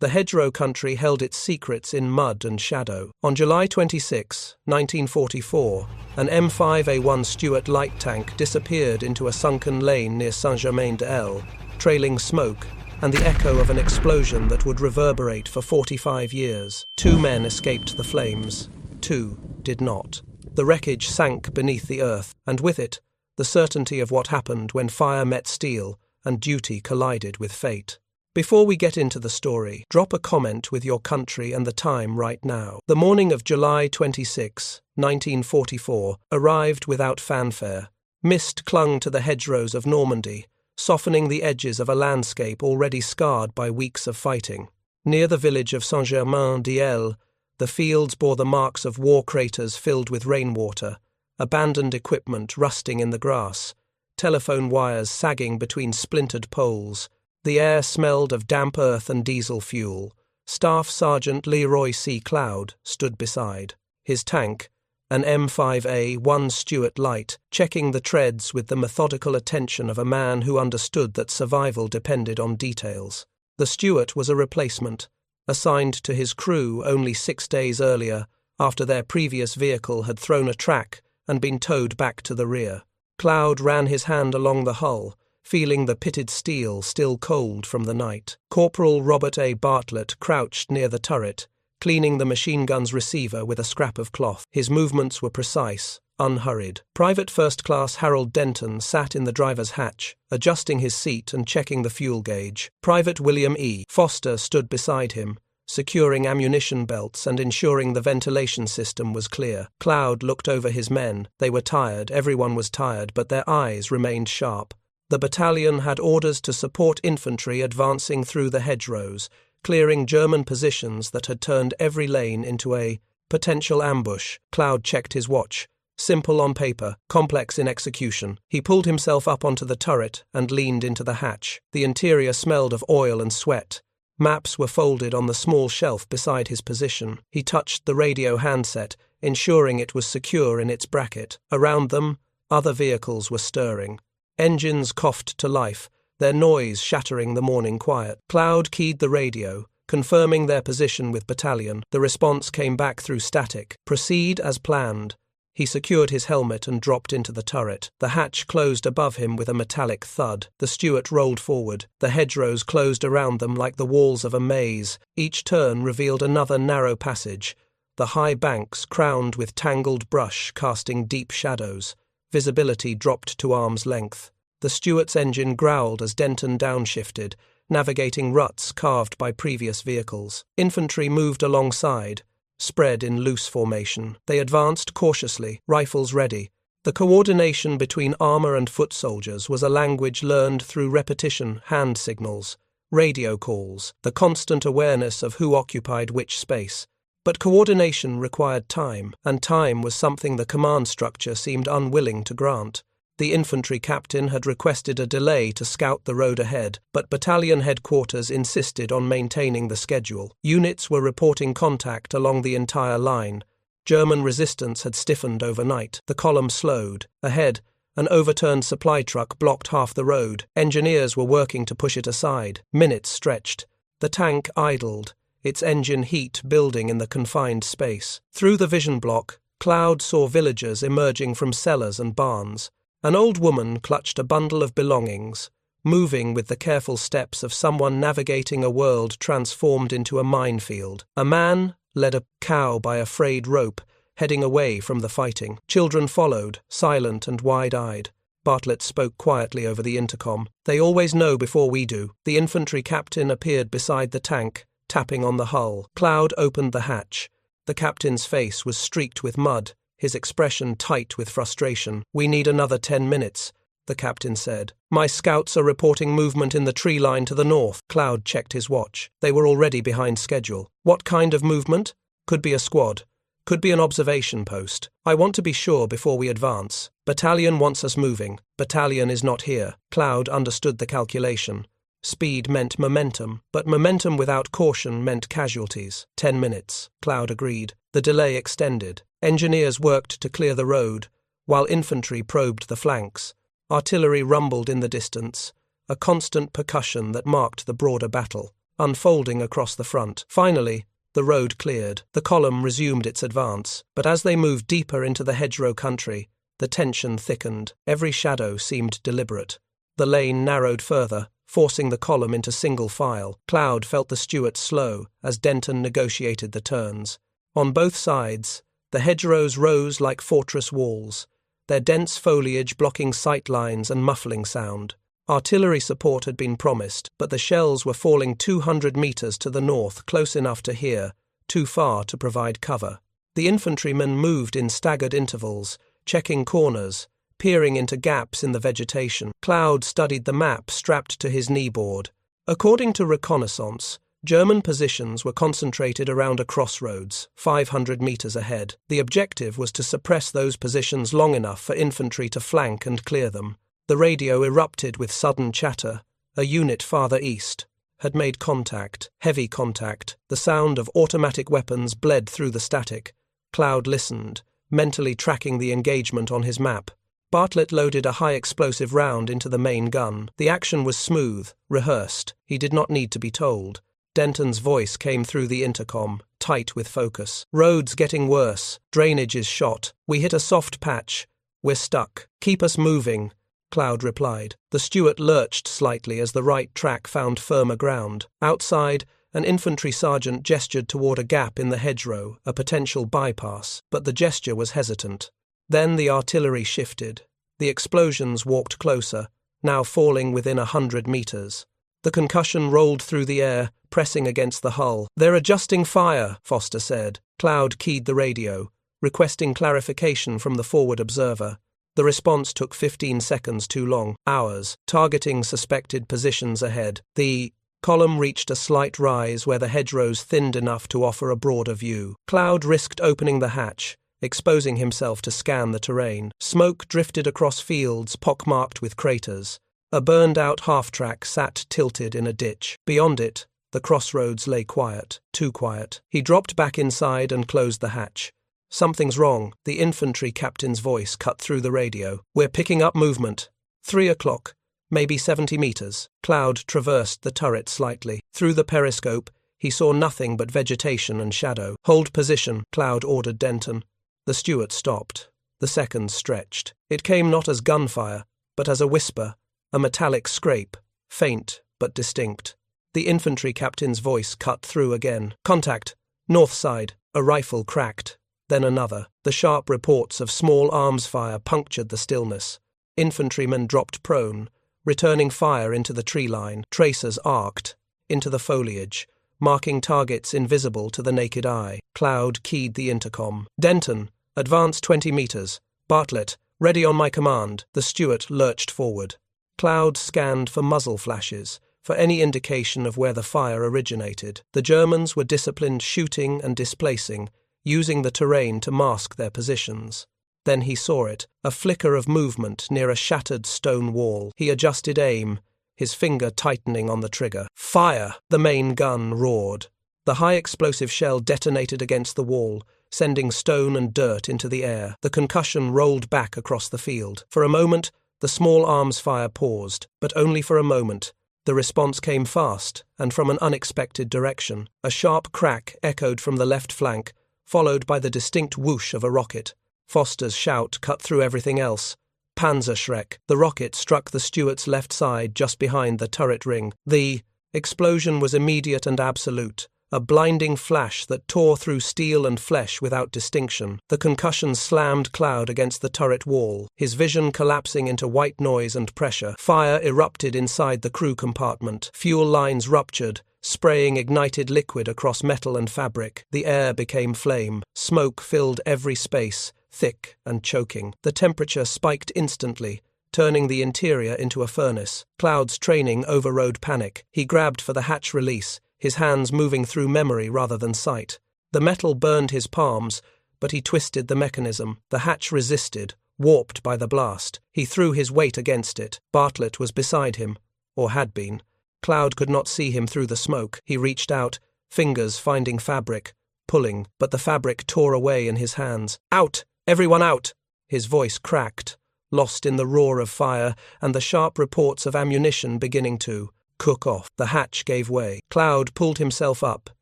The hedgerow country held its secrets in mud and shadow. On July 26, 1944, an M5A1 Stuart light tank disappeared into a sunken lane near Saint-Germain-des-Lacs, trailing smoke and the echo of an explosion that would reverberate for 45 years. 2 men escaped the flames. 2 did not. The wreckage sank beneath the earth, and with it, the certainty of what happened when fire met steel and duty collided with fate. Before we get into the story, drop a comment with your country and the time right now. The morning of July 26, 1944, arrived without fanfare. Mist clung to the hedgerows of Normandy, softening the edges of a landscape already scarred by weeks of fighting. Near the village of Saint-Germain-des-Lacs, the fields bore the marks of war craters filled with rainwater, abandoned equipment rusting in the grass, telephone wires sagging between splintered poles. The air smelled of damp earth and diesel fuel. Staff Sergeant Leroy C. Cloud stood beside. His tank, an M5A1 Stuart Light, checking the treads with the methodical attention of a man who understood that survival depended on details. The Stuart was a replacement, assigned to his crew only 6 days earlier, after their previous vehicle had thrown a track and been towed back to the rear. Cloud ran his hand along the hull, feeling the pitted steel still cold from the night. Corporal Robert A. Bartlett crouched near the turret, cleaning the machine gun's receiver with a scrap of cloth. His movements were precise, unhurried. Private First Class Harold Denton sat in the driver's hatch, adjusting his seat and checking the fuel gauge. Private William E. Foster stood beside him, securing ammunition belts and ensuring the ventilation system was clear. Cloud looked over his men. They were tired, everyone was tired, but their eyes remained sharp. The battalion had orders to support infantry advancing through the hedgerows, clearing German positions that had turned every lane into a potential ambush. Cloud checked his watch. Simple on paper, complex in execution. He pulled himself up onto the turret and leaned into the hatch. The interior smelled of oil and sweat. Maps were folded on the small shelf beside his position. He touched the radio handset, ensuring it was secure in its bracket. Around them, other vehicles were stirring. Engines coughed to life, their noise shattering the morning quiet. Cloud keyed the radio, confirming their position with battalion. The response came back through static. Proceed as planned. He secured his helmet and dropped into the turret. The hatch closed above him with a metallic thud. The Stuart rolled forward. The hedgerows closed around them like the walls of a maze. Each turn revealed another narrow passage, the high banks crowned with tangled brush casting deep shadows. Visibility dropped to arm's length. The Stuart's engine growled as Denton downshifted, navigating ruts carved by previous vehicles. Infantry moved alongside, spread in loose formation. They advanced cautiously, rifles ready. The coordination between armor and foot soldiers was a language learned through repetition, hand signals, radio calls, the constant awareness of who occupied which space. But coordination required time, and time was something the command structure seemed unwilling to grant. The infantry captain had requested a delay to scout the road ahead, but battalion headquarters insisted on maintaining the schedule. Units were reporting contact along the entire line. German resistance had stiffened overnight. The column slowed. Ahead, an overturned supply truck blocked half the road. Engineers were working to push it aside. Minutes stretched. The tank idled, its engine heat building in the confined space. Through the vision block, Cloud saw villagers emerging from cellars and barns. An old woman clutched a bundle of belongings, moving with the careful steps of someone navigating a world transformed into a minefield. A man led a cow by a frayed rope, heading away from the fighting. Children followed, silent and wide-eyed. Bartlett spoke quietly over the intercom. "They always know before we do." The infantry captain appeared beside the tank, tapping on the hull. Cloud opened the hatch. The captain's face was streaked with mud, his expression tight with frustration. "We need another 10 minutes, the captain said. "My scouts are reporting movement in the tree line to the north." Cloud checked his watch. They were already behind schedule. "What kind of movement?" "Could be a squad. Could be an observation post. I want to be sure before we advance. Battalion wants us moving. Battalion is not here." Cloud understood the calculation. Speed meant momentum, but momentum without caution meant casualties. 10 minutes, Cloud agreed. The delay extended. Engineers worked to clear the road, while infantry probed the flanks. Artillery rumbled in the distance, a constant percussion that marked the broader battle. unfolding across the front. Finally, the road cleared. The column resumed its advance, but as they moved deeper into the hedgerow country, the tension thickened. Every shadow seemed deliberate. The lane narrowed further, forcing the column into single file. Cloud felt the Stuarts slow as Denton negotiated the turns. On both sides, the hedgerows rose like fortress walls, their dense foliage blocking sight lines and muffling sound. Artillery support had been promised, but the shells were falling 200 metres to the north, close enough to hear, too far to provide cover. The infantrymen moved in staggered intervals, checking corners, peering into gaps in the vegetation. Cloud studied the map strapped to his kneeboard. According to reconnaissance, German positions were concentrated around a crossroads, 500 metres ahead. The objective was to suppress those positions long enough for infantry to flank and clear them. The radio erupted with sudden chatter. A unit farther east had made contact, heavy contact. The sound of automatic weapons bled through the static. Cloud listened, mentally tracking the engagement on his map. Bartlett loaded a high-explosive round into the main gun. The action was smooth, rehearsed. He did not need to be told. Denton's voice came through the intercom, tight with focus. "Roads getting worse. Drainage is shot. We hit a soft patch. We're stuck. Keep us moving," Cloud replied. The Stuart lurched slightly as the right track found firmer ground. Outside, an infantry sergeant gestured toward a gap in the hedgerow, a potential bypass, but the gesture was hesitant. Then the artillery shifted. The explosions walked closer, now falling within 100 metres. The concussion rolled through the air, pressing against the hull. "They're adjusting fire," Foster said. Cloud keyed the radio, requesting clarification from the forward observer. The response took 15 seconds too long. Hours, targeting suspected positions ahead. The column reached a slight rise where the hedgerows thinned enough to offer a broader view. Cloud risked opening the hatch, exposing himself to scan the terrain. Smoke drifted across fields pockmarked with craters. A burned-out half-track sat tilted in a ditch. Beyond it, the crossroads lay quiet, too quiet. He dropped back inside and closed the hatch. "Something's wrong," the infantry captain's voice cut through the radio. "We're picking up movement. 3 o'clock, maybe 70 metres. Cloud traversed the turret slightly. Through the periscope, he saw nothing but vegetation and shadow. "Hold position," Cloud ordered Denton. The Stuart stopped. The seconds stretched. It came not as gunfire, but as a whisper, a metallic scrape, faint but distinct. The infantry captain's voice cut through again. "Contact. North side." A rifle cracked. Then another. The sharp reports of small arms fire punctured the stillness. Infantrymen dropped prone, returning fire into the tree line. Tracers arced into the foliage, marking targets invisible to the naked eye. Cloud keyed the intercom. "Denton, advance 20 metres. Bartlett, ready on my command." The Stuart lurched forward. Cloud scanned for muzzle flashes, for any indication of where the fire originated. The Germans were disciplined shooting and displacing, using the terrain to mask their positions. Then he saw it, a flicker of movement near a shattered stone wall. He adjusted aim, his finger tightening on the trigger. "Fire!" The main gun roared. The high-explosive shell detonated against the wall, sending stone and dirt into the air. The concussion rolled back across the field. For a moment, the small arms fire paused, but only for a moment. The response came fast, and from an unexpected direction. A sharp crack echoed from the left flank, followed by the distinct whoosh of a rocket. Foster's shout cut through everything else. "Panzerschreck!" The rocket struck the Stuart's left side just behind the turret ring. The explosion was immediate and absolute, a blinding flash that tore through steel and flesh without distinction. The concussion slammed Cloud against the turret wall, his vision collapsing into white noise and pressure. Fire erupted inside the crew compartment. Fuel lines ruptured, spraying ignited liquid across metal and fabric. The air became flame. Smoke filled every space, thick and choking. The temperature spiked instantly, turning the interior into a furnace. Cloud's training overrode panic. He grabbed for the hatch release, his hands moving through memory rather than sight. The metal burned his palms, but he twisted the mechanism. The hatch resisted, warped by the blast. He threw his weight against it. Bartlett was beside him, or had been. Cloud could not see him through the smoke. He reached out, fingers finding fabric, pulling, but the fabric tore away in his hands. "Out! Everyone out!" His voice cracked, lost in the roar of fire and the sharp reports of ammunition beginning to cook off. The hatch gave way. Cloud pulled himself up,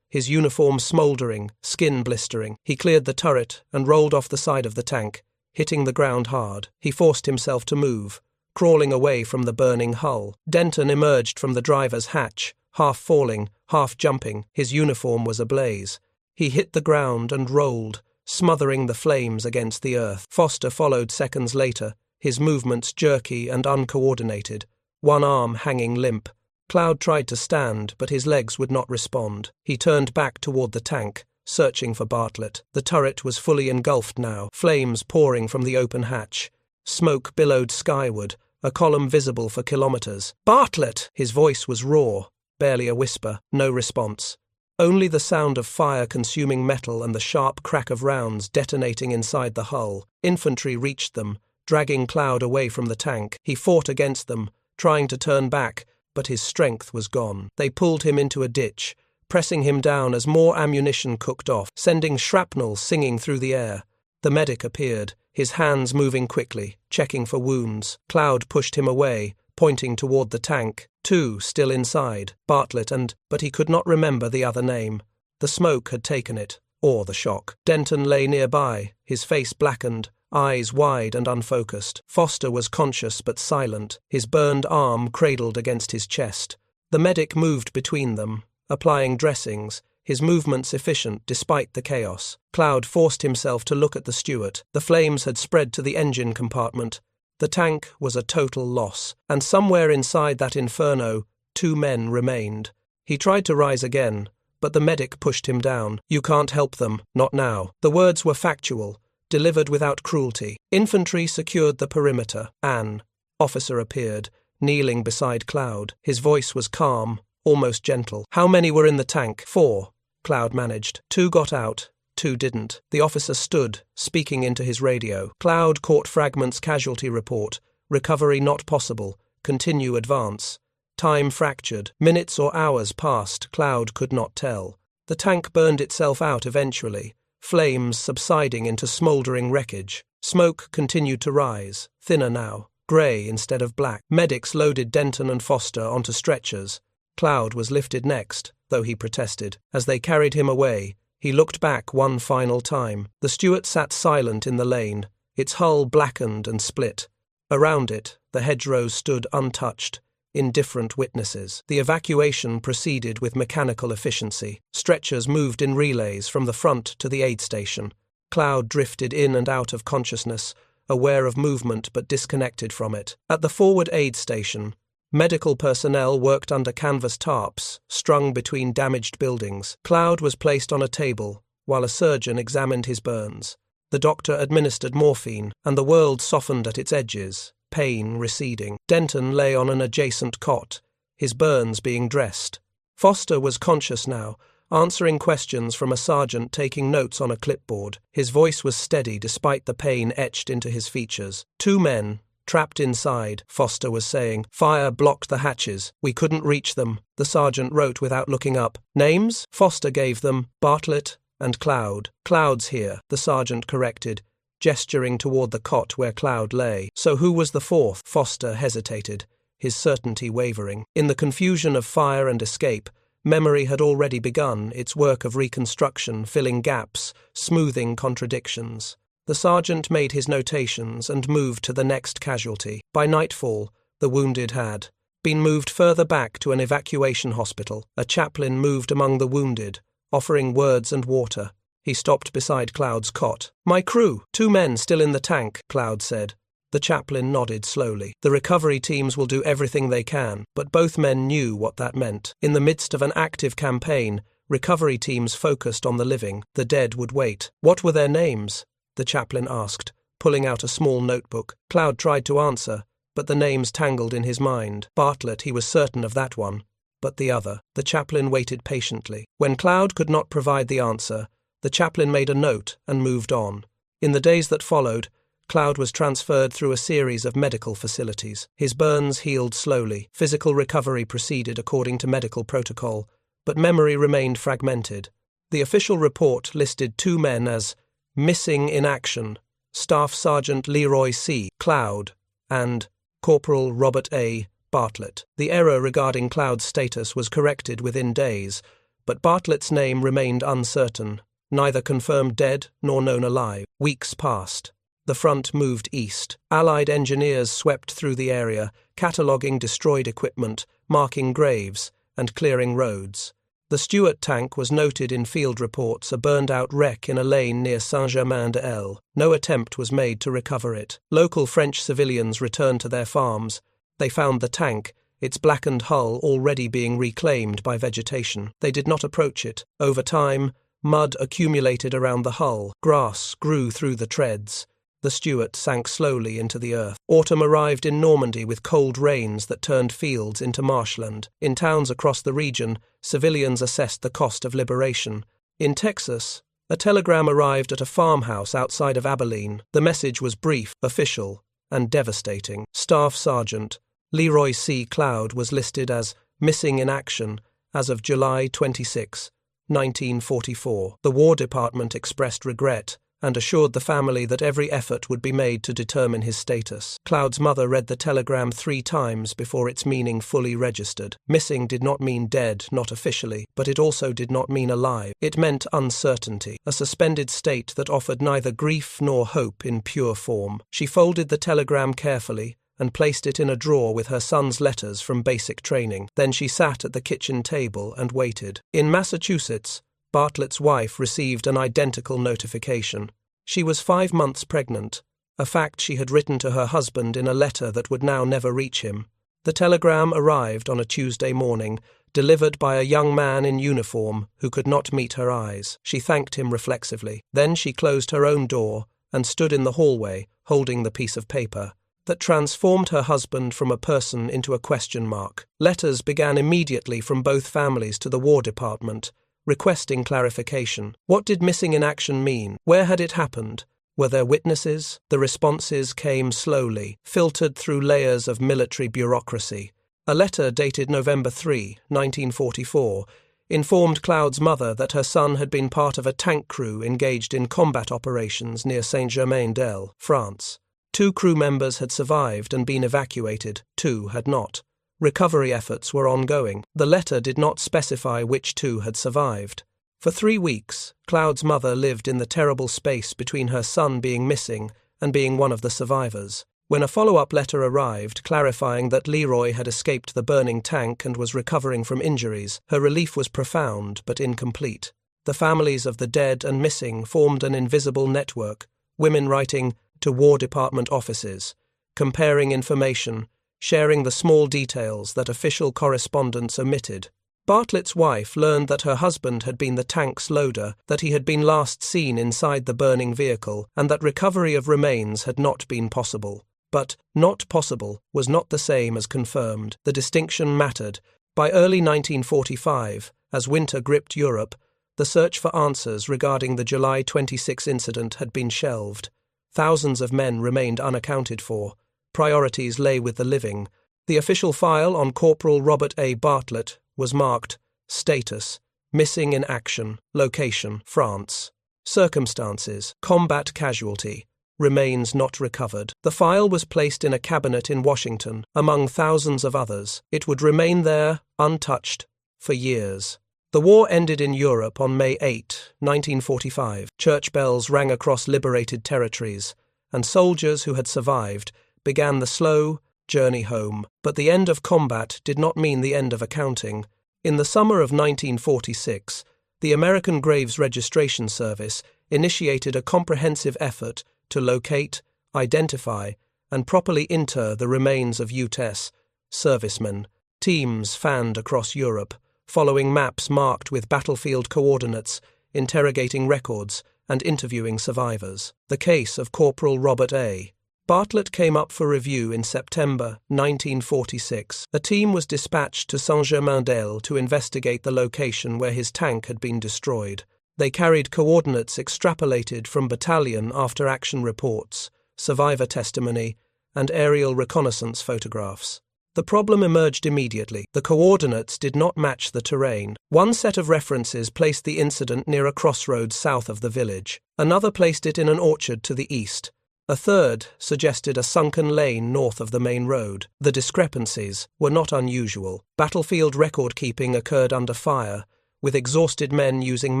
his uniform smouldering, skin blistering. He cleared the turret and rolled off the side of the tank, hitting the ground hard. He forced himself to move, crawling away from the burning hull. Denton emerged from the driver's hatch, half falling, half jumping. His uniform was ablaze. He hit the ground and rolled, smothering the flames against the earth. Foster followed seconds later, his movements jerky and uncoordinated, one arm hanging limp. Cloud tried to stand, but his legs would not respond. He turned back toward the tank, searching for Bartlett. The turret was fully engulfed now, flames pouring from the open hatch. Smoke billowed skyward, a column visible for kilometers. "Bartlett!" His voice was raw, barely a whisper, no response. Only the sound of fire consuming metal and the sharp crack of rounds detonating inside the hull. Infantry reached them, dragging Cloud away from the tank. He fought against them, trying to turn back, but his strength was gone. They pulled him into a ditch, pressing him down as more ammunition cooked off, sending shrapnel singing through the air. The medic appeared, his hands moving quickly, checking for wounds. Cloud pushed him away, pointing toward the tank. Two still inside, Bartlett but he could not remember the other name. The smoke had taken it, or the shock. Denton lay nearby, his face blackened, eyes wide and unfocused. Foster was conscious but silent, his burned arm cradled against his chest. The medic moved between them, applying dressings, his movements efficient despite the chaos. Cloud forced himself to look at the steward. The flames had spread to the engine compartment. The tank was a total loss, and somewhere inside that inferno, 2 men remained. He tried to rise again, but the medic pushed him down. "You can't help them, not now." The words were factual, delivered without cruelty. Infantry secured the perimeter. An officer appeared, kneeling beside Cloud. His voice was calm, almost gentle. "How many were in the tank?" 4, Cloud managed. 2 got out, 2 didn't. The officer stood, speaking into his radio. Cloud caught fragments. Casualty report. Recovery not possible. Continue advance. Time fractured. Minutes or hours passed. Cloud could not tell. The tank burned itself out eventually, flames subsiding into smouldering wreckage. Smoke continued to rise, thinner now, grey instead of black. Medics loaded Denton and Foster onto stretchers. Cloud was lifted next, though he protested. As they carried him away, he looked back one final time. The Stuart sat silent in the lane, its hull blackened and split. Around it, the hedgerows stood untouched, indifferent witnesses. The evacuation proceeded with mechanical efficiency. Stretchers moved in relays from the front to the aid station. Cloud drifted in and out of consciousness, aware of movement but disconnected from it. At the forward aid station, medical personnel worked under canvas tarps, strung between damaged buildings. Cloud was placed on a table, while a surgeon examined his burns. The doctor administered morphine, and the world softened at its edges, pain receding. Denton lay on an adjacent cot, his burns being dressed. Foster was conscious now, answering questions from a sergeant taking notes on a clipboard. His voice was steady despite the pain etched into his features. 2 men, trapped inside, Foster was saying. Fire blocked the hatches. We couldn't reach them, the sergeant wrote without looking up. Names? Foster gave them. Bartlett and Cloud. Cloud's here, the sergeant corrected, gesturing toward the cot where Cloud lay. So who was the 4th? Foster hesitated, his certainty wavering. In the confusion of fire and escape, memory had already begun its work of reconstruction, filling gaps, smoothing contradictions. The sergeant made his notations and moved to the next casualty. By nightfall, the wounded had been moved further back to an evacuation hospital. A chaplain moved among the wounded, offering words and water. He stopped beside Cloud's cot. "My crew, 2 men still in the tank," Cloud said. The chaplain nodded slowly. "The recovery teams will do everything they can," but both men knew what that meant. In the midst of an active campaign, recovery teams focused on the living. The dead would wait. "What were their names?" the chaplain asked, pulling out a small notebook. Cloud tried to answer, but the names tangled in his mind. Bartlett, he was certain of that one, but the other. The chaplain waited patiently. When Cloud could not provide the answer, the chaplain made a note and moved on. In the days that followed, Cloud was transferred through a series of medical facilities. His burns healed slowly. Physical recovery proceeded according to medical protocol, but memory remained fragmented. The official report listed 2 men as missing in action: Staff Sergeant Leroy C. Cloud and Corporal Robert A. Bartlett. The error regarding Cloud's status was corrected within days, but Bartlett's name remained uncertain, neither confirmed dead nor known alive. Weeks passed. The front moved east. Allied engineers swept through the area, cataloguing destroyed equipment, marking graves, and clearing roads. The Stuart tank was noted in field reports a burned-out wreck in a lane near Saint-Germain-de-Lez. No attempt was made to recover it. Local French civilians returned to their farms. They found the tank, its blackened hull already being reclaimed by vegetation. They did not approach it. Over time, mud accumulated around the hull. Grass grew through the treads. The Stuart sank slowly into the earth. Autumn arrived in Normandy with cold rains that turned fields into marshland. In towns across the region, civilians assessed the cost of liberation. In Texas, a telegram arrived at a farmhouse outside of Abilene. The message was brief, official, and devastating. Staff Sergeant Leroy C. Cloud was listed as missing in action as of July 26, 1944. The War Department expressed regret and assured the family that every effort would be made to determine his status. Cloud's mother read the telegram 3 times before its meaning fully registered. Missing did not mean dead, not officially, but it also did not mean alive. It meant uncertainty, a suspended state that offered neither grief nor hope in pure form. She folded the telegram carefully and placed it in a drawer with her son's letters from basic training. Then she sat at the kitchen table and waited. In Massachusetts, Bartlett's wife received an identical notification. She was 5 months pregnant, a fact she had written to her husband in a letter that would now never reach him. The telegram arrived on a Tuesday morning, delivered by a young man in uniform who could not meet her eyes. She thanked him reflexively. Then she closed her own door and stood in the hallway, holding the piece of paper that transformed her husband from a person into a question mark. Letters began immediately from both families to the War Department, requesting clarification. What did missing in action mean? Where had it happened? Were there witnesses? The responses came slowly, filtered through layers of military bureaucracy. A letter dated November 3, 1944, informed Cloud's mother that her son had been part of a tank crew engaged in combat operations near Saint-Germain-de-Lez, France. 2 crew members had survived and been evacuated, 2 had not. Recovery efforts were ongoing. The letter did not specify which 2 had survived. For 3 weeks, Cloud's mother lived in the terrible space between her son being missing and being one of the survivors. When a follow-up letter arrived clarifying that Leroy had escaped the burning tank and was recovering from injuries, her relief was profound but incomplete. The families of the dead and missing formed an invisible network, women writing to War Department offices, comparing information, sharing the small details that official correspondence omitted. Bartlett's wife learned that her husband had been the tank's loader, that he had been last seen inside the burning vehicle, and that recovery of remains had not been possible. But not possible was not the same as confirmed. The distinction mattered. By early 1945, as winter gripped Europe, the search for answers regarding the July 26 incident had been shelved. Thousands of men remained unaccounted for. Priorities lay with the living. The official file on Corporal Robert A. Bartlett was marked Status, Missing in Action, Location, France. Circumstances, Combat Casualty, Remains not recovered. The file was placed in a cabinet in Washington, among thousands of others. It would remain there, untouched, for years. The war ended in Europe on May 8, 1945. Church bells rang across liberated territories, and soldiers who had survived began the slow journey home. But the end of combat did not mean the end of accounting. In the summer of 1946, the American Graves Registration Service initiated a comprehensive effort to locate, identify, and properly inter the remains of UTES servicemen. Teams fanned across Europe, following maps marked with battlefield coordinates, interrogating records, and interviewing survivors. The case of Corporal Robert A. Bartlett came up for review in September 1946. A team was dispatched to Saint-Germain-de-Lez to investigate the location where his tank had been destroyed. They carried coordinates extrapolated from battalion after-action reports, survivor testimony, and aerial reconnaissance photographs. The problem emerged immediately. The coordinates did not match the terrain. One set of references placed the incident near a crossroads south of the village. Another placed it in an orchard to the east. A third suggested a sunken lane north of the main road. The discrepancies were not unusual. Battlefield record-keeping occurred under fire, with exhausted men using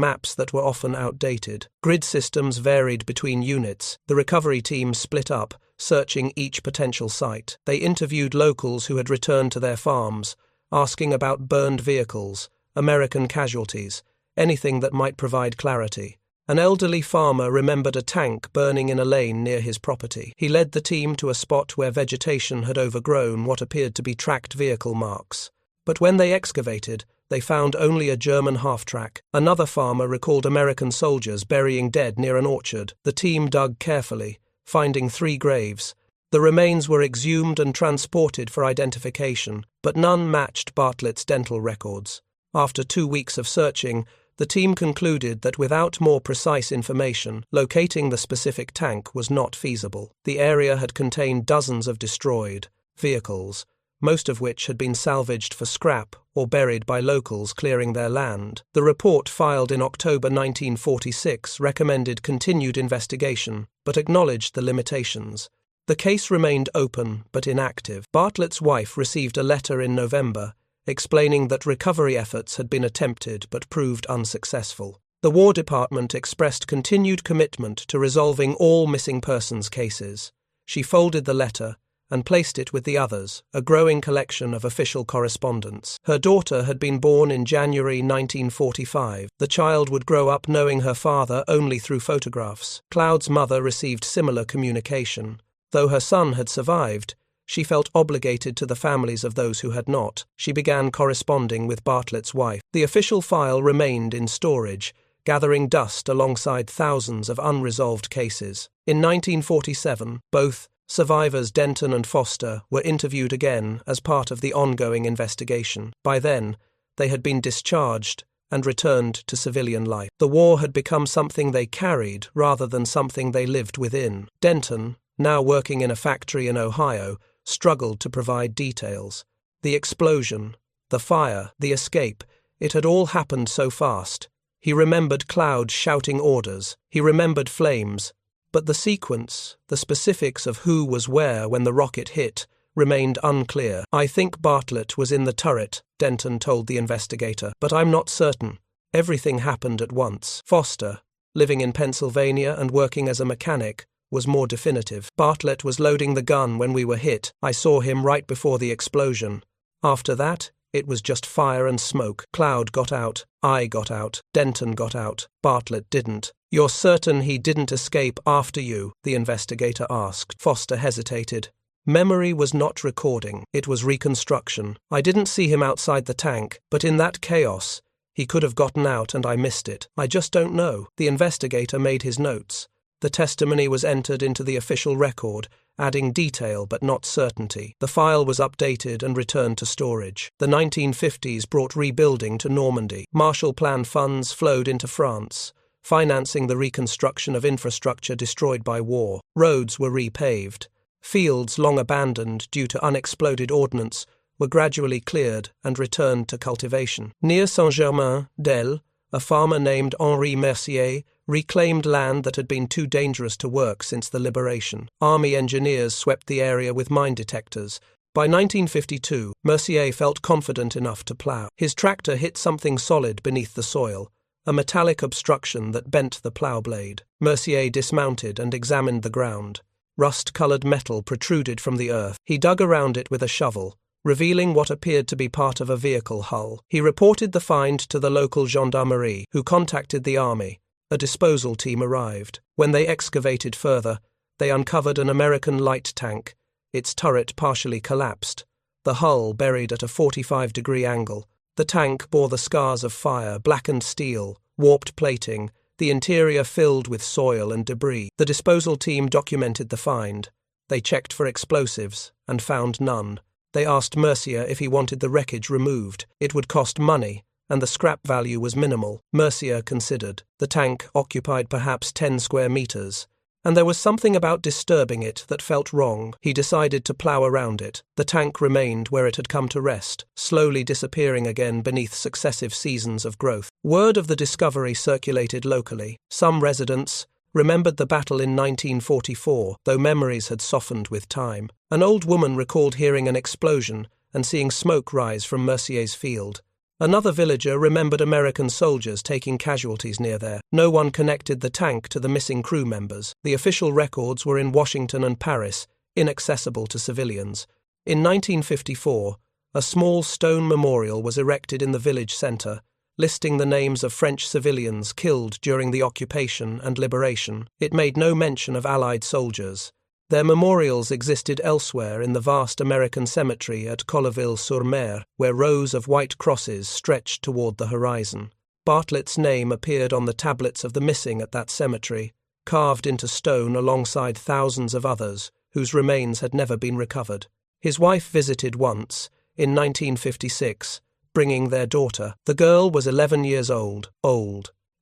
maps that were often outdated. Grid systems varied between units. The recovery team split up, searching each potential site. They interviewed locals who had returned to their farms, asking about burned vehicles, American casualties, anything that might provide clarity. An elderly farmer remembered a tank burning in a lane near his property. He led the team to a spot where vegetation had overgrown what appeared to be tracked vehicle marks. But when they excavated, they found only a German half-track. Another farmer recalled American soldiers burying dead near an orchard. The team dug carefully, finding 3 graves. The remains were exhumed and transported for identification, but none matched Bartlett's dental records. After 2 weeks of searching, the team concluded that without more precise information, locating the specific tank was not feasible. The area had contained dozens of destroyed vehicles, most of which had been salvaged for scrap or buried by locals clearing their land. The report filed in October 1946 recommended continued investigation, but acknowledged the limitations. The case remained open but inactive. Bartlett's wife received a letter in November explaining that recovery efforts had been attempted but proved unsuccessful. The War Department expressed continued commitment to resolving all missing persons cases. She folded the letter and placed it with the others, a growing collection of official correspondence. Her daughter had been born in January 1945. The child would grow up knowing her father only through photographs. Cloud's mother received similar communication. Though her son had survived, she felt obligated to the families of those who had not. She began corresponding with Bartlett's wife. The official file remained in storage, gathering dust alongside thousands of unresolved cases. In 1947, both survivors Denton and Foster were interviewed again as part of the ongoing investigation. By then, they had been discharged and returned to civilian life. The war had become something they carried rather than something they lived within. Denton, now working in a factory in Ohio, struggled to provide details. The explosion, the fire, the escape, it had all happened so fast. He remembered Cloud shouting orders. He remembered flames. But the sequence, the specifics of who was where when the rocket hit, remained unclear. "I think Bartlett was in the turret," Denton told the investigator, "but I'm not certain. Everything happened at once." Foster, living in Pennsylvania and working as a mechanic, was more definitive. "Bartlett was loading the gun when we were hit. I saw him right before the explosion. After that, it was just fire and smoke. Cloud got out. I got out. Denton got out. Bartlett didn't." "You're certain he didn't escape after you?" the investigator asked. Foster hesitated. Memory was not recording. It was reconstruction. "I didn't see him outside the tank, but in that chaos, he could have gotten out and I missed it. I just don't know." The investigator made his notes. The testimony was entered into the official record, adding detail but not certainty. The file was updated and returned to storage. The 1950s brought rebuilding to Normandy. Marshall Plan funds flowed into France, financing the reconstruction of infrastructure destroyed by war. Roads were repaved. Fields long abandoned due to unexploded ordnance were gradually cleared and returned to cultivation. Near Saint-Germain-d'Elle, a farmer named Henri Mercier reclaimed land that had been too dangerous to work since the liberation. Army engineers swept the area with mine detectors. By 1952, Mercier felt confident enough to plough. His tractor hit something solid beneath the soil, a metallic obstruction that bent the plough blade. Mercier dismounted and examined the ground. Rust-colored metal protruded from the earth. He dug around it with a shovel, revealing what appeared to be part of a vehicle hull. He reported the find to the local gendarmerie, who contacted the army. A disposal team arrived. When they excavated further, they uncovered an American light tank, its turret partially collapsed, the hull buried at a 45-degree angle. The tank bore the scars of fire, blackened steel, warped plating, the interior filled with soil and debris. The disposal team documented the find. They checked for explosives and found none. They asked Mercier if he wanted the wreckage removed. It would cost money, and the scrap value was minimal. Mercier considered. The tank occupied perhaps 10 square meters, and there was something about disturbing it that felt wrong. He decided to plough around it. The tank remained where it had come to rest, slowly disappearing again beneath successive seasons of growth. Word of the discovery circulated locally. Some residents remembered the battle in 1944, though memories had softened with time. An old woman recalled hearing an explosion and seeing smoke rise from Mercier's field. Another villager remembered American soldiers taking casualties near there. No one connected the tank to the missing crew members. The official records were in Washington and Paris, inaccessible to civilians. In 1954, a small stone memorial was erected in the village centre, listing the names of French civilians killed during the occupation and liberation. It made no mention of Allied soldiers. Their memorials existed elsewhere in the vast American cemetery at Colleville-sur-Mer, where rows of white crosses stretched toward the horizon. Bartlett's name appeared on the tablets of the missing at that cemetery, carved into stone alongside thousands of others whose remains had never been recovered. His wife visited once, in 1956, bringing their daughter. The girl was 11 years old,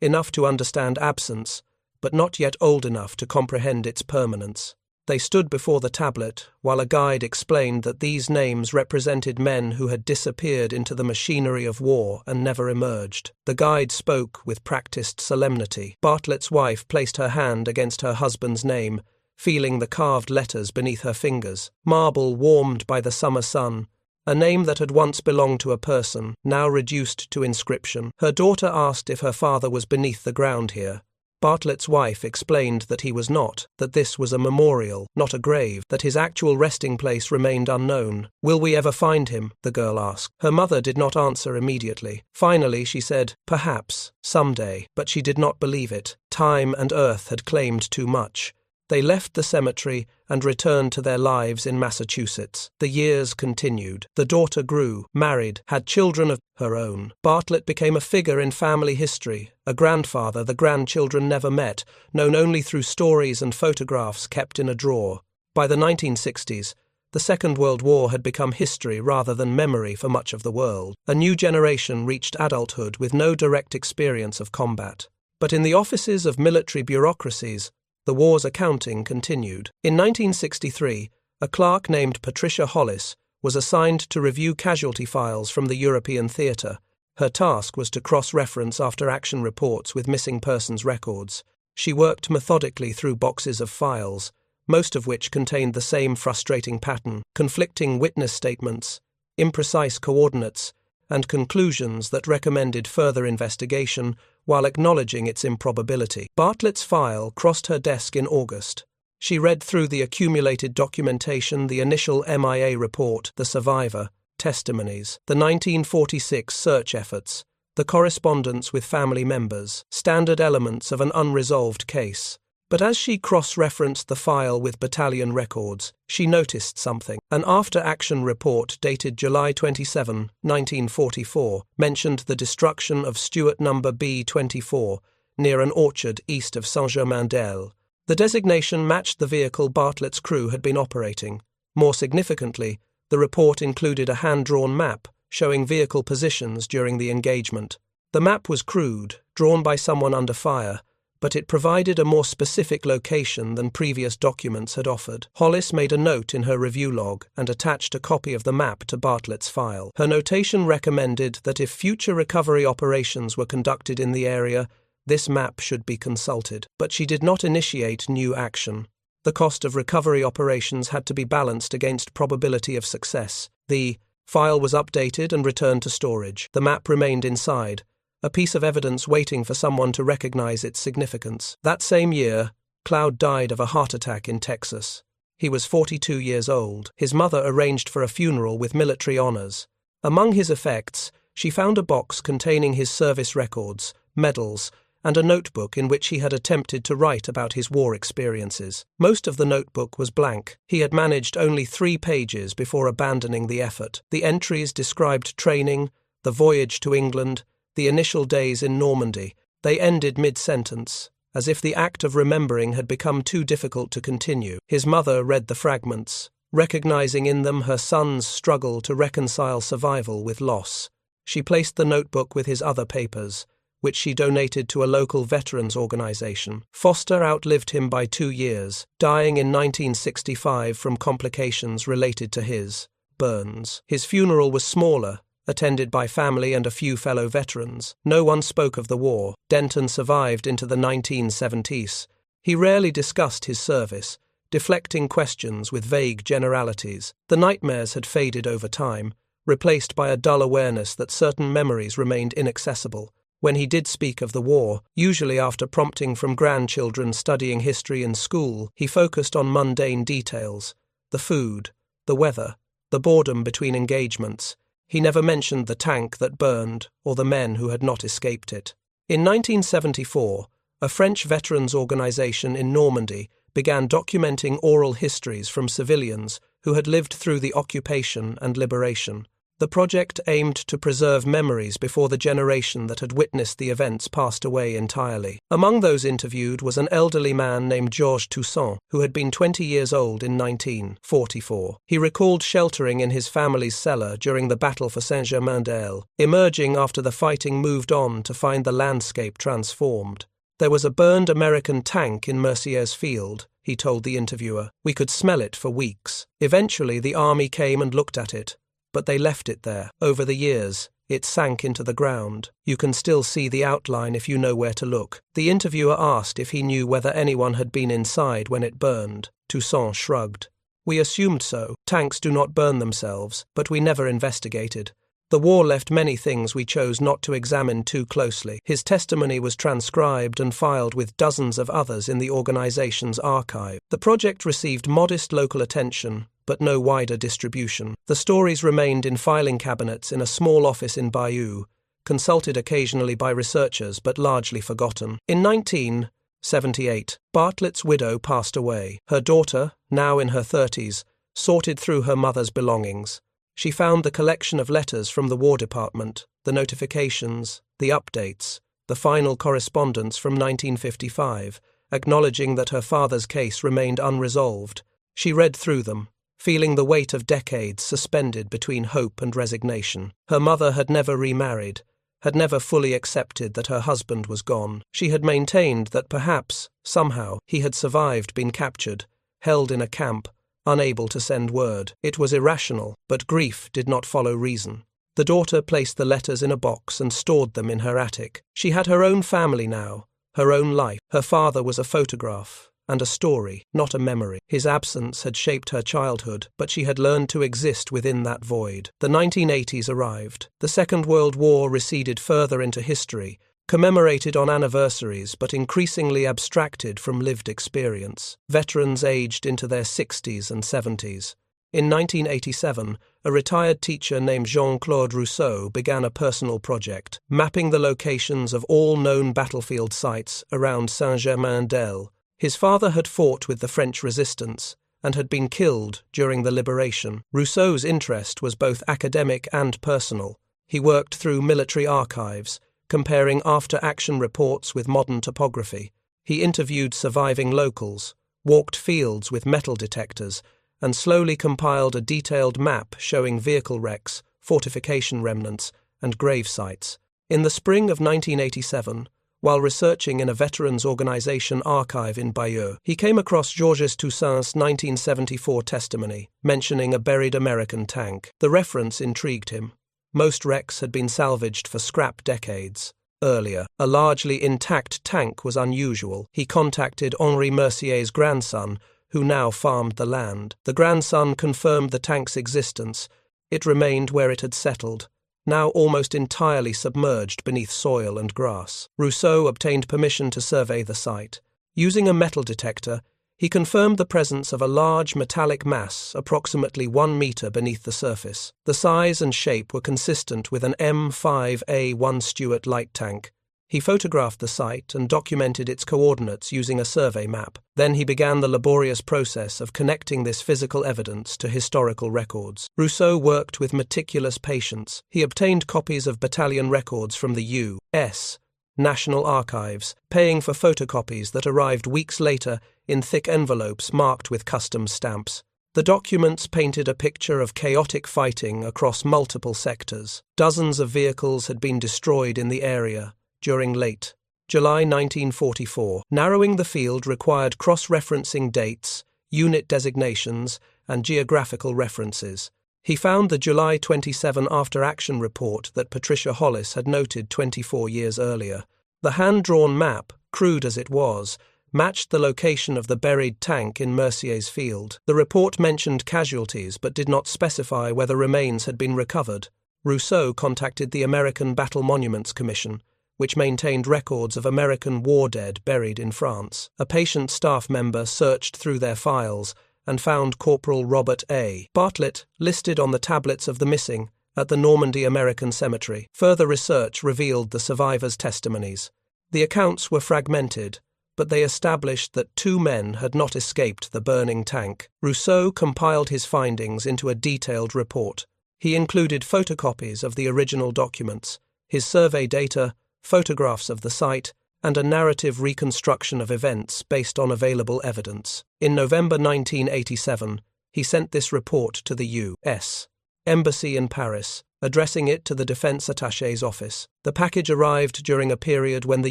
enough to understand absence, but not yet old enough to comprehend its permanence. They stood before the tablet, while a guide explained that these names represented men who had disappeared into the machinery of war and never emerged. The guide spoke with practiced solemnity. Bartlett's wife placed her hand against her husband's name, feeling the carved letters beneath her fingers. Marble warmed by the summer sun, a name that had once belonged to a person, now reduced to inscription. Her daughter asked if her father was beneath the ground here. Bartlett's wife explained that he was not, that this was a memorial, not a grave, that his actual resting place remained unknown. "Will we ever find him?" the girl asked. Her mother did not answer immediately. Finally, she said, "Perhaps, someday," but she did not believe it. Time and earth had claimed too much. They left the cemetery and returned to their lives in Massachusetts. The years continued. The daughter grew, married, had children of her own. Bartlett became a figure in family history, a grandfather the grandchildren never met, known only through stories and photographs kept in a drawer. By the 1960s, the Second World War had become history rather than memory for much of the world. A new generation reached adulthood with no direct experience of combat. But in the offices of military bureaucracies, the war's accounting continued. In 1963, a clerk named Patricia Hollis was assigned to review casualty files from the European theatre. Her task was to cross-reference after-action reports with missing persons records. She worked methodically through boxes of files, most of which contained the same frustrating pattern: conflicting witness statements, imprecise coordinates, and conclusions that recommended further investigation while acknowledging its improbability. Bartlett's file crossed her desk in August. She read through the accumulated documentation, the initial MIA report, the survivor, testimonies, the 1946 search efforts, the correspondence with family members, standard elements of an unresolved case. But as she cross-referenced the file with battalion records, she noticed something. An after-action report dated July 27, 1944, mentioned the destruction of Stuart No. B-24 near an orchard east of Saint-Germain-d'Elle. The designation matched the vehicle Bartlett's crew had been operating. More significantly, the report included a hand-drawn map showing vehicle positions during the engagement. The map was crude, drawn by someone under fire, but it provided a more specific location than previous documents had offered. Hollis made a note in her review log and attached a copy of the map to Bartlett's file. Her notation recommended that if future recovery operations were conducted in the area, this map should be consulted. But she did not initiate new action. The cost of recovery operations had to be balanced against probability of success. The file was updated and returned to storage. The map remained inside, a piece of evidence waiting for someone to recognize its significance. That same year, Cloud died of a heart attack in Texas. He was 42 years old. His mother arranged for a funeral with military honors. Among his effects, she found a box containing his service records, medals, and a notebook in which he had attempted to write about his war experiences. Most of the notebook was blank. He had managed only 3 pages before abandoning the effort. The entries described training, the voyage to England, the initial days in Normandy. They ended mid-sentence, as if the act of remembering had become too difficult to continue. His mother read the fragments, recognizing in them her son's struggle to reconcile survival with loss. She placed the notebook with his other papers, which she donated to a local veterans organization. Foster outlived him by 2 years, dying in 1965 from complications related to his burns. His funeral was smaller, attended by family and a few fellow veterans. No one spoke of the war. Denton survived into the 1970s. He rarely discussed his service, deflecting questions with vague generalities. The nightmares had faded over time, replaced by a dull awareness that certain memories remained inaccessible. When he did speak of the war, usually after prompting from grandchildren studying history in school, he focused on mundane details: the food, the weather, the boredom between engagements. He never mentioned the tank that burned or the men who had not escaped it. In 1974, a French veterans organization in Normandy began documenting oral histories from civilians who had lived through the occupation and liberation. The project aimed to preserve memories before the generation that had witnessed the events passed away entirely. Among those interviewed was an elderly man named Georges Toussaint, who had been 20 years old in 1944. He recalled sheltering in his family's cellar during the Battle for Saint-Germain-d'Aile, emerging after the fighting moved on to find the landscape transformed. "There was a burned American tank in Mercier's field," he told the interviewer. "We could smell it for weeks. Eventually the army came and looked at it, but they left it there. Over the years, it sank into the ground. You can still see the outline if you know where to look." The interviewer asked if he knew whether anyone had been inside when it burned. Toussaint shrugged. "We assumed so. Tanks do not burn themselves, but we never investigated. The war left many things we chose not to examine too closely." His testimony was transcribed and filed with dozens of others in the organization's archive. The project received modest local attention, but no wider distribution. The stories remained in filing cabinets in a small office in Bayeux, consulted occasionally by researchers but largely forgotten. In 1978, Bartlett's widow passed away. Her daughter, now in her 30s, sorted through her mother's belongings. She found the collection of letters from the War Department, the notifications, the updates, the final correspondence from 1955, acknowledging that her father's case remained unresolved. She read through them, feeling the weight of decades suspended between hope and resignation. Her mother had never remarried, had never fully accepted that her husband was gone. She had maintained that perhaps, somehow, he had survived being captured, held in a camp, unable to send word. It was irrational, but grief did not follow reason. The daughter placed the letters in a box and stored them in her attic. She had her own family now, her own life. Her father was a photograph and a story, not a memory. His absence had shaped her childhood, but she had learned to exist within that void. The 1980s arrived. The Second World War receded further into history, commemorated on anniversaries but increasingly abstracted from lived experience. Veterans aged into their 60s and 70s. In 1987, a retired teacher named Jean-Claude Rousseau began a personal project, mapping the locations of all known battlefield sites around Saint-Germain-d'Aile. His father had fought with the French resistance and had been killed during the liberation. Rousseau's interest was both academic and personal. He worked through military archives, comparing after-action reports with modern topography. He interviewed surviving locals, walked fields with metal detectors, and slowly compiled a detailed map showing vehicle wrecks, fortification remnants, and grave sites. In the spring of 1987, while researching in a veterans organization archive in Bayeux, he came across Georges Toussaint's 1974 testimony, mentioning a buried American tank. The reference intrigued him. Most wrecks had been salvaged for scrap decades earlier. A largely intact tank was unusual. He contacted Henri Mercier's grandson, who now farmed the land. The grandson confirmed the tank's existence. It remained where it had settled, now almost entirely submerged beneath soil and grass. Rousseau obtained permission to survey the site. Using a metal detector, he confirmed the presence of a large metallic mass approximately 1 meter beneath the surface. The size and shape were consistent with an M5A1 Stuart light tank. He photographed the site and documented its coordinates using a survey map. Then he began the laborious process of connecting this physical evidence to historical records. Rousseau worked with meticulous patience. He obtained copies of battalion records from the U.S. National Archives, paying for photocopies that arrived weeks later in thick envelopes marked with custom stamps. The documents painted a picture of chaotic fighting across multiple sectors. Dozens of vehicles had been destroyed in the area during late July 1944. Narrowing the field required cross-referencing dates, unit designations, and geographical references. He found the July 27 after-action report that Patricia Hollis had noted 24 years earlier. The hand-drawn map, crude as it was, matched the location of the buried tank in Mercier's field. The report mentioned casualties but did not specify whether remains had been recovered. Rousseau contacted the American Battle Monuments Commission, which maintained records of American war dead buried in France. A patient staff member searched through their files and found Corporal Robert A. Bartlett listed on the tablets of the missing at the Normandy American Cemetery. Further research revealed the survivors' testimonies. The accounts were fragmented, but they established that 2 men had not escaped the burning tank. Rousseau compiled his findings into a detailed report. He included photocopies of the original documents, his survey data, photographs of the site, and a narrative reconstruction of events based on available evidence. In November 1987, he sent this report to the U.S. Embassy in Paris, addressing it to the defense attaché's office. The package arrived during a period when the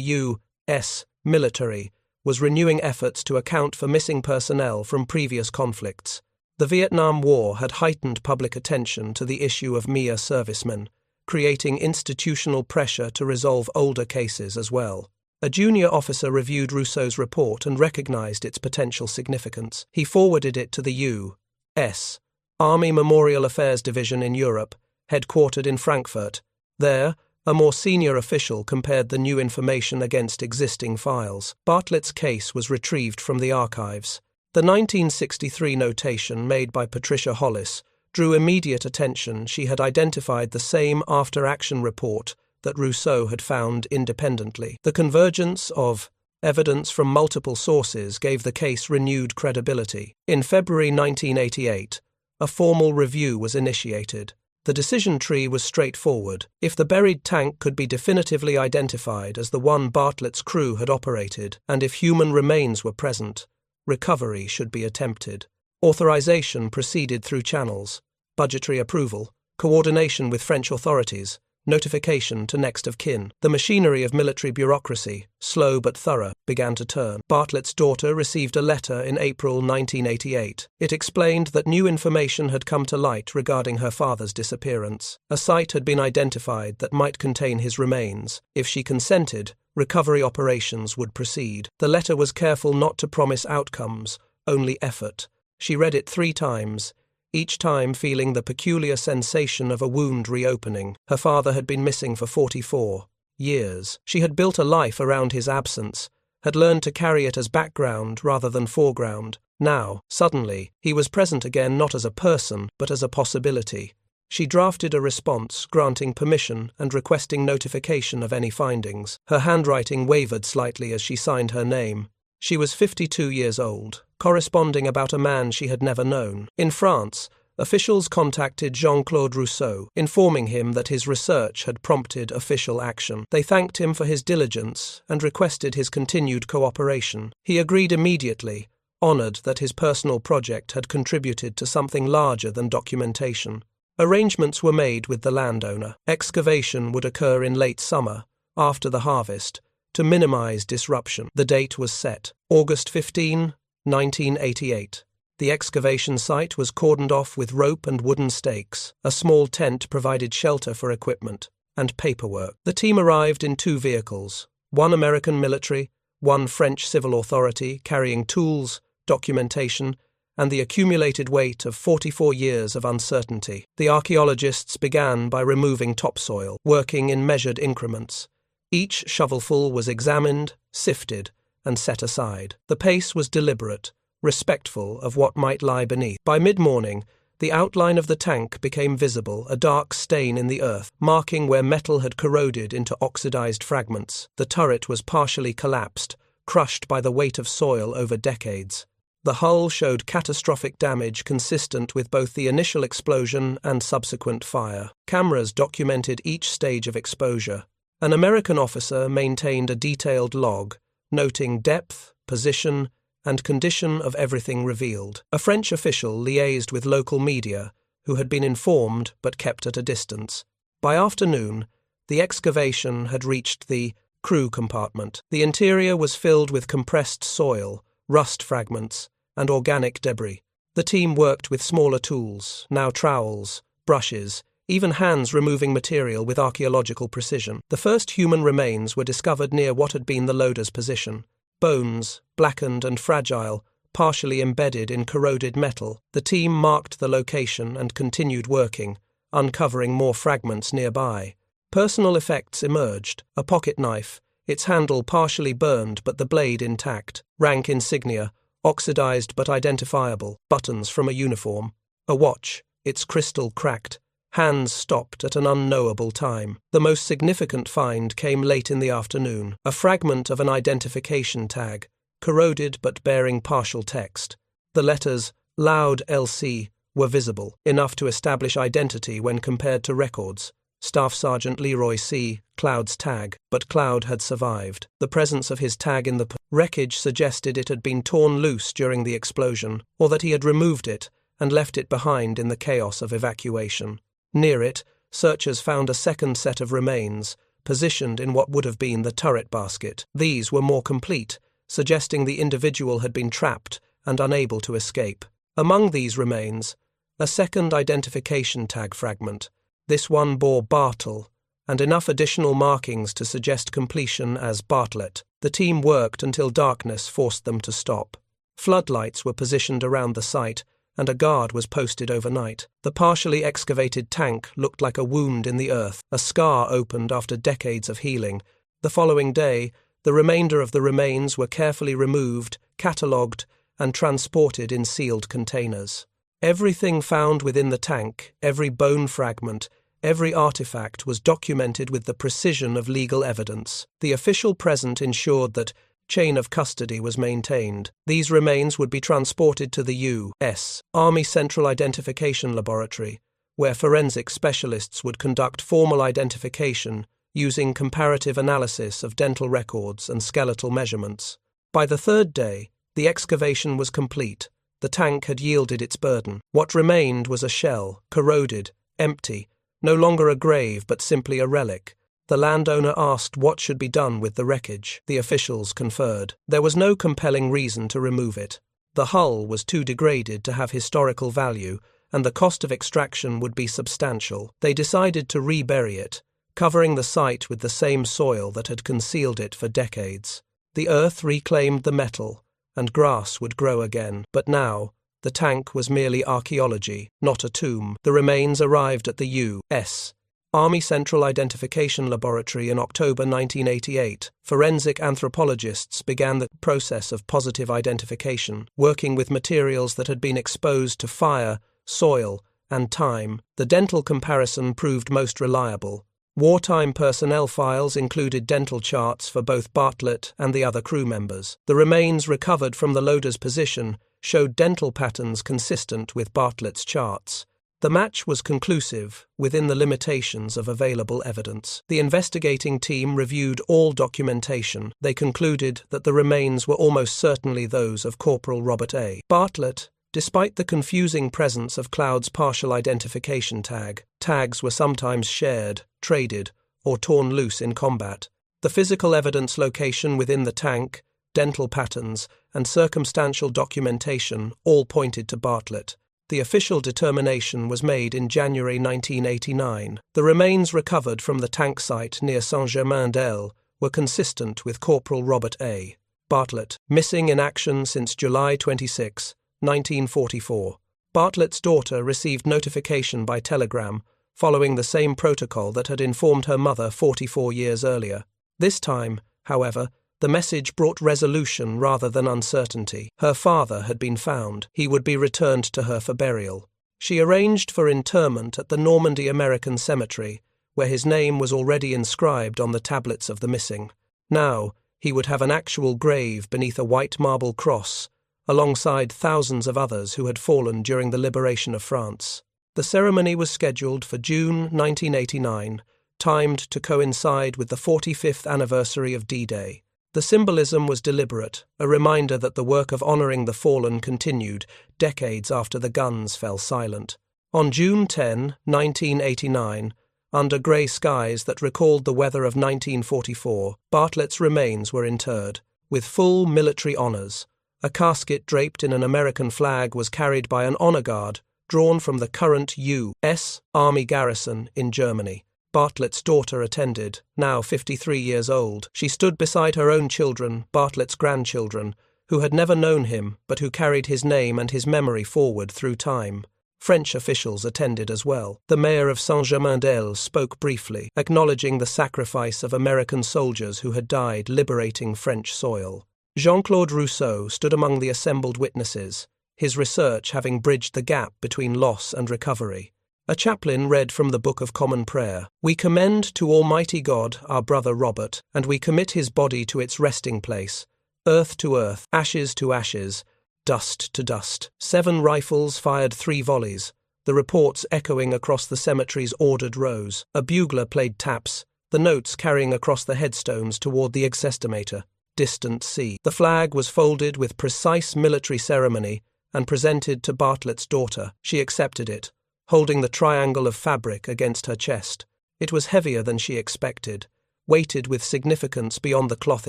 U.S. military was renewing efforts to account for missing personnel from previous conflicts. The Vietnam War had heightened public attention to the issue of MIA servicemen, creating institutional pressure to resolve older cases as well. A junior officer reviewed Rousseau's report and recognized its potential significance. He forwarded it to the U.S. Army Memorial Affairs Division in Europe, headquartered in Frankfurt. There, a more senior official compared the new information against existing files. Bartlett's case was retrieved from the archives. The 1963 notation made by Patricia Hollis drew immediate attention. She had identified the same after-action report that Rousseau had found independently. The convergence of evidence from multiple sources gave the case renewed credibility. In February 1988, a formal review was initiated. The decision tree was straightforward. If the buried tank could be definitively identified as the one Bartlett's crew had operated, and if human remains were present, recovery should be attempted. Authorization proceeded through channels: budgetary approval, coordination with French authorities, notification to next of kin. The machinery of military bureaucracy, slow but thorough, began to turn. Bartlett's daughter received a letter in April 1988. It explained that new information had come to light regarding her father's disappearance. A site had been identified that might contain his remains. If she consented, recovery operations would proceed. The letter was careful not to promise outcomes, only effort. She read it 3 times, each time feeling the peculiar sensation of a wound reopening. Her father had been missing for 44 years. She had built a life around his absence, had learned to carry it as background rather than foreground. Now, suddenly, he was present again not as a person, but as a possibility. She drafted a response, granting permission and requesting notification of any findings. Her handwriting wavered slightly as she signed her name. She was 52 years old, corresponding about a man she had never known. In France, officials contacted Jean-Claude Rousseau, informing him that his research had prompted official action. They thanked him for his diligence and requested his continued cooperation. He agreed immediately, honored that his personal project had contributed to something larger than documentation. Arrangements were made with the landowner. Excavation would occur in late summer, after the harvest, to minimize disruption. The date was set: August 15, 1988. The excavation site was cordoned off with rope and wooden stakes. A small tent provided shelter for equipment and paperwork. The team arrived in 2 vehicles, one American military, one French civil authority, carrying tools, documentation, and the accumulated weight of 44 years of uncertainty. The archaeologists began by removing topsoil, working in measured increments. Each shovelful was examined, sifted, and set aside. The pace was deliberate, respectful of what might lie beneath. By mid-morning, the outline of the tank became visible, a dark stain in the earth, marking where metal had corroded into oxidized fragments. The turret was partially collapsed, crushed by the weight of soil over decades. The hull showed catastrophic damage consistent with both the initial explosion and subsequent fire. Cameras documented each stage of exposure. An American officer maintained a detailed log, noting depth, position, and condition of everything revealed. A French official liaised with local media, who had been informed but kept at a distance. By afternoon, the excavation had reached the crew compartment. The interior was filled with compressed soil, rust fragments, and organic debris. The team worked with smaller tools, now trowels, brushes, even hands removing material with archaeological precision. The first human remains were discovered near what had been the loader's position. bones, blackened and fragile, partially embedded in corroded metal. The team marked the location and continued working, uncovering more fragments nearby. Personal effects emerged: a pocket knife, its handle partially burned but the blade intact, rank insignia, oxidized but identifiable, buttons from a uniform, a watch, its crystal cracked, hands stopped at an unknowable time. The most significant find came late in the afternoon: a fragment of an identification tag, corroded but bearing partial text. The letters Loud LC were visible, enough to establish identity when compared to records. Staff Sergeant Leroy C. Cloud's tag, but Cloud had survived. The presence of his tag in the wreckage suggested it had been torn loose during the explosion, or that he had removed it and left it behind in the chaos of evacuation. Near it, searchers found a second set of remains, positioned in what would have been the turret basket. These were more complete, suggesting the individual had been trapped and unable to escape. Among these remains, a second identification tag fragment. This one bore Bartle, and enough additional markings to suggest completion as Bartlett. The team worked until darkness forced them to stop. Floodlights were positioned around the site, and a guard was posted overnight. The partially excavated tank looked like a wound in the earth. A scar opened after decades of healing. The following day, the remainder of the remains were carefully removed, catalogued, and transported in sealed containers. Everything found within the tank, every bone fragment, every artifact was documented with the precision of legal evidence. The official present ensured that chain of custody was maintained. These remains would be transported to the U.S. Army Central Identification Laboratory, where forensic specialists would conduct formal identification using comparative analysis of dental records and skeletal measurements. By the third day, the excavation was complete. The tank had yielded its burden. What remained was a shell, corroded, empty, no longer a grave but simply a relic. The landowner asked what should be done with the wreckage. The officials conferred. There was no compelling reason to remove it. The hull was too degraded to have historical value, and the cost of extraction would be substantial. They decided to rebury it, covering the site with the same soil that had concealed it for decades. The earth reclaimed the metal, and grass would grow again. But now, the tank was merely archaeology, not a tomb. The remains arrived at the U.S. Army Central Identification Laboratory in October 1988. Forensic anthropologists began the process of positive identification, working with materials that had been exposed to fire, soil, and time. The dental comparison proved most reliable. Wartime personnel files included dental charts for both Bartlett and the other crew members. The remains recovered from the loader's position showed dental patterns consistent with Bartlett's charts. The match was conclusive within the limitations of available evidence. The investigating team reviewed all documentation. They concluded that the remains were almost certainly those of Corporal Robert A. Bartlett. Despite the confusing presence of Cloud's partial identification tag, tags were sometimes shared, traded, or torn loose in combat. The physical evidence location within the tank, dental patterns, and circumstantial documentation all pointed to Bartlett. The official determination was made in January 1989. The remains recovered from the tank site near Saint-Germain-d'Elle were consistent with Corporal Robert A. Bartlett, missing in action since July 26, 1944. Bartlett's daughter received notification by telegram following the same protocol that had informed her mother 44 years earlier. This time, however, the message brought resolution rather than uncertainty. Her father had been found. He would be returned to her for burial. She arranged for interment at the Normandy American Cemetery, where his name was already inscribed on the tablets of the missing. Now, he would have an actual grave beneath a white marble cross, alongside thousands of others who had fallen during the liberation of France. The ceremony was scheduled for June 1989, timed to coincide with the 45th anniversary of D-Day. The symbolism was deliberate, a reminder that the work of honouring the fallen continued decades after the guns fell silent. On June 10, 1989, under grey skies that recalled the weather of 1944, Bartlett's remains were interred, with full military honours. A casket draped in an American flag was carried by an honour guard drawn from the current U.S. Army garrison in Germany. Bartlett's daughter attended, now 53 years old. She stood beside her own children, Bartlett's grandchildren, who had never known him but who carried his name and his memory forward through time. French officials attended as well. The mayor of Saint-Germain-des-Lacs spoke briefly, acknowledging the sacrifice of American soldiers who had died liberating French soil. Jean-Claude Rousseau stood among the assembled witnesses, his research having bridged the gap between loss and recovery. A chaplain read from the Book of Common Prayer, "We commend to Almighty God our brother Robert, and we commit his body to its resting place, earth to earth, ashes to ashes, dust to dust." 7 rifles fired 3 volleys, the reports echoing across the cemetery's ordered rows. A bugler played taps, the notes carrying across the headstones toward the exestimator, distant sea. The flag was folded with precise military ceremony and presented to Bartlett's daughter. She accepted it, holding the triangle of fabric against her chest. It was heavier than she expected, weighted with significance beyond the cloth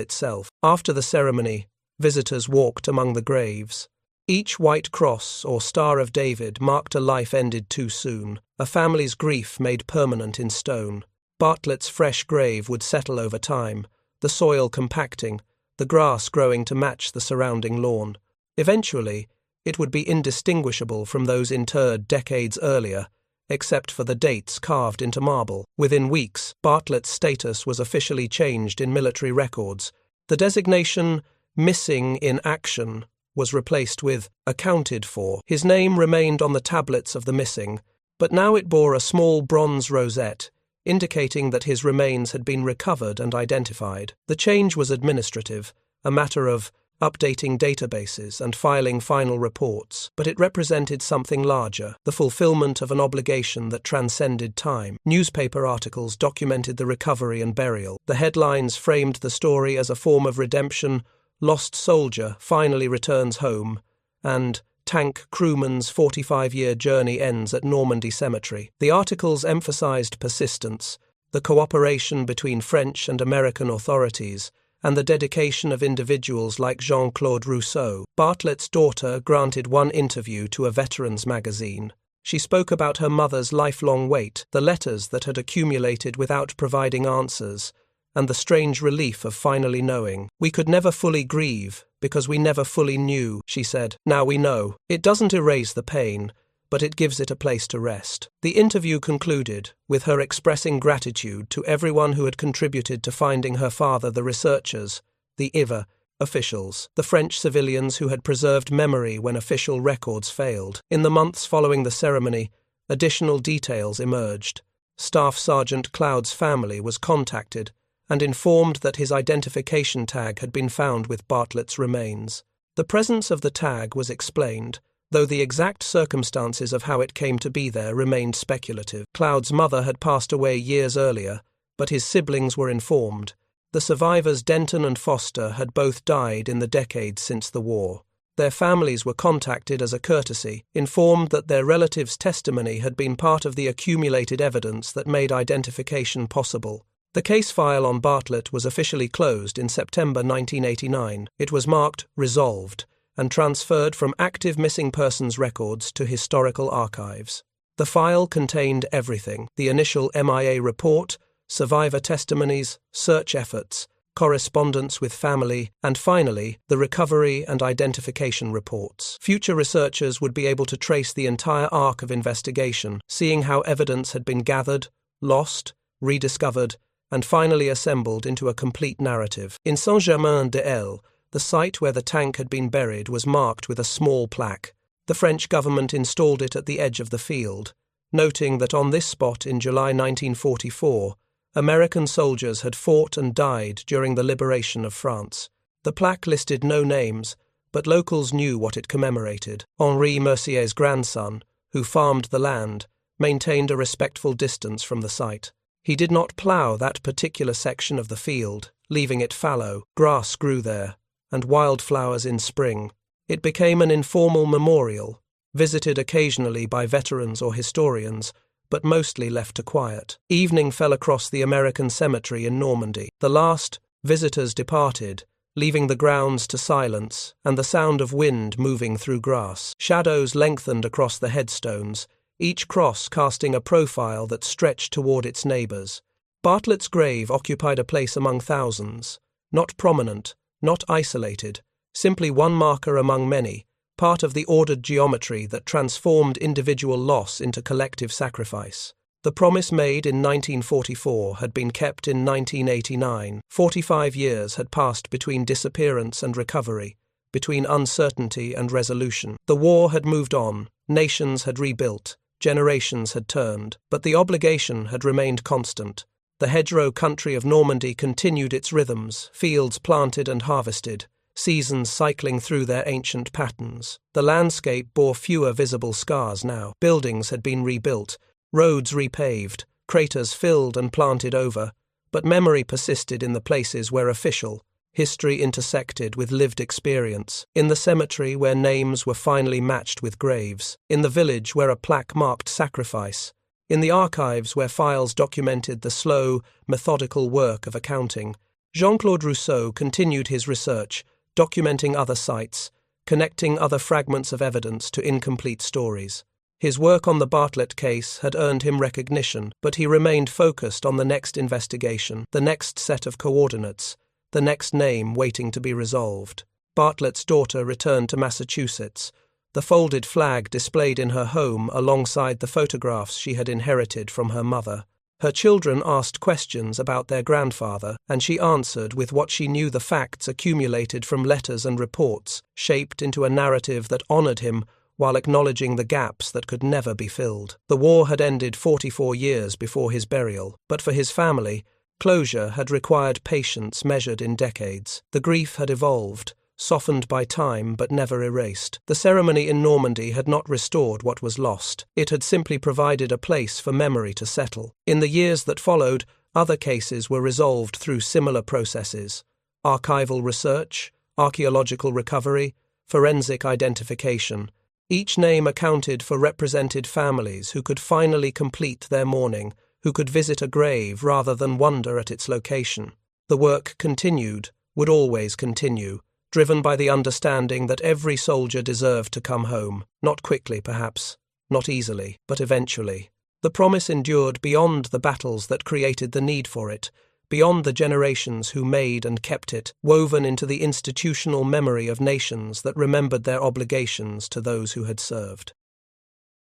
itself. After the ceremony, visitors walked among the graves. Each white cross or Star of David marked a life ended too soon, a family's grief made permanent in stone. Bartlett's fresh grave would settle over time, the soil compacting, the grass growing to match the surrounding lawn. Eventually, it would be indistinguishable from those interred decades earlier, except for the dates carved into marble. Within weeks, Bartlett's status was officially changed in military records. The designation "missing in action" was replaced with "accounted for." His name remained on the tablets of the missing, but now it bore a small bronze rosette, indicating that his remains had been recovered and identified. The change was administrative, a matter of updating databases and filing final reports, but it represented something larger, the fulfillment of an obligation that transcended time. Newspaper articles documented the recovery and burial. The headlines framed the story as a form of redemption: "Lost Soldier Finally Returns Home," and "Tank Crewmen's 45-year journey ends at Normandy Cemetery." The articles emphasized persistence, the cooperation between French and American authorities, and the dedication of individuals like Jean-Claude Rousseau. Bartlett's daughter granted one interview to a veterans magazine. She spoke about her mother's lifelong wait, the letters that had accumulated without providing answers, and the strange relief of finally knowing. "We could never fully grieve, because we never fully knew," she said. "Now we know. It doesn't erase the pain, but it gives it a place to rest." The interview concluded with her expressing gratitude to everyone who had contributed to finding her father: the researchers, the IVA officials, the French civilians who had preserved memory when official records failed. In the months following the ceremony, additional details emerged. Staff Sergeant Cloud's family was contacted and informed that his identification tag had been found with Bartlett's remains. The presence of the tag was explained, though the exact circumstances of how it came to be there remained speculative. Cloud's mother had passed away years earlier, but his siblings were informed. The survivors Denton and Foster had both died in the decades since the war. Their families were contacted as a courtesy, informed that their relatives' testimony had been part of the accumulated evidence that made identification possible. The case file on Bartlett was officially closed in September 1989. It was marked "resolved" and transferred from active missing persons records to historical archives. The file contained everything: the initial MIA report, survivor testimonies, search efforts, correspondence with family, and finally, the recovery and identification reports. Future researchers would be able to trace the entire arc of investigation, seeing how evidence had been gathered, lost, rediscovered, and finally assembled into a complete narrative. In Saint-Germain-des-Lacs, the site where the tank had been buried was marked with a small plaque. The French government installed it at the edge of the field, noting that on this spot in July 1944, American soldiers had fought and died during the liberation of France. The plaque listed no names, but locals knew what it commemorated. Henri Mercier's grandson, who farmed the land, maintained a respectful distance from the site. He did not plough that particular section of the field, leaving it fallow. Grass grew there, and wildflowers in spring. It became an informal memorial, visited occasionally by veterans or historians, but mostly left to quiet. Evening fell across the American cemetery in Normandy. The last visitors departed, leaving the grounds to silence and the sound of wind moving through grass. Shadows lengthened across the headstones, each cross casting a profile that stretched toward its neighbors. Bartlett's grave occupied a place among thousands, not prominent, not isolated, simply one marker among many, part of the ordered geometry that transformed individual loss into collective sacrifice. The promise made in 1944 had been kept in 1989. 45 years had passed between disappearance and recovery, between uncertainty and resolution. The war had moved on, nations had rebuilt, generations had turned, but the obligation had remained constant. The hedgerow country of Normandy continued its rhythms, fields planted and harvested, seasons cycling through their ancient patterns. The landscape bore fewer visible scars now. Buildings had been rebuilt, roads repaved, craters filled and planted over, but memory persisted in the places where official history intersected with lived experience, in the cemetery where names were finally matched with graves, in the village where a plaque marked sacrifice, in the archives where files documented the slow, methodical work of accounting. Jean-Claude Rousseau continued his research, documenting other sites, connecting other fragments of evidence to incomplete stories. His work on the Bartlett case had earned him recognition, but he remained focused on the next investigation, the next set of coordinates, the next name waiting to be resolved. Bartlett's daughter returned to Massachusetts, the folded flag displayed in her home alongside the photographs she had inherited from her mother. Her children asked questions about their grandfather, and she answered with what she knew the facts accumulated from letters and reports, shaped into a narrative that honored him while acknowledging the gaps that could never be filled. The war had ended 44 years before his burial, but for his family, closure had required patience measured in decades. The grief had evolved, softened by time but never erased. The ceremony in Normandy had not restored what was lost. It had simply provided a place for memory to settle. In the years that followed, other cases were resolved through similar processes: archival research, archaeological recovery, forensic identification. Each name accounted for represented families who could finally complete their mourning, who could visit a grave rather than wonder at its location. The work continued, would always continue, driven by the understanding that every soldier deserved to come home, not quickly perhaps, not easily, but eventually. The promise endured beyond the battles that created the need for it, beyond the generations who made and kept it, woven into the institutional memory of nations that remembered their obligations to those who had served.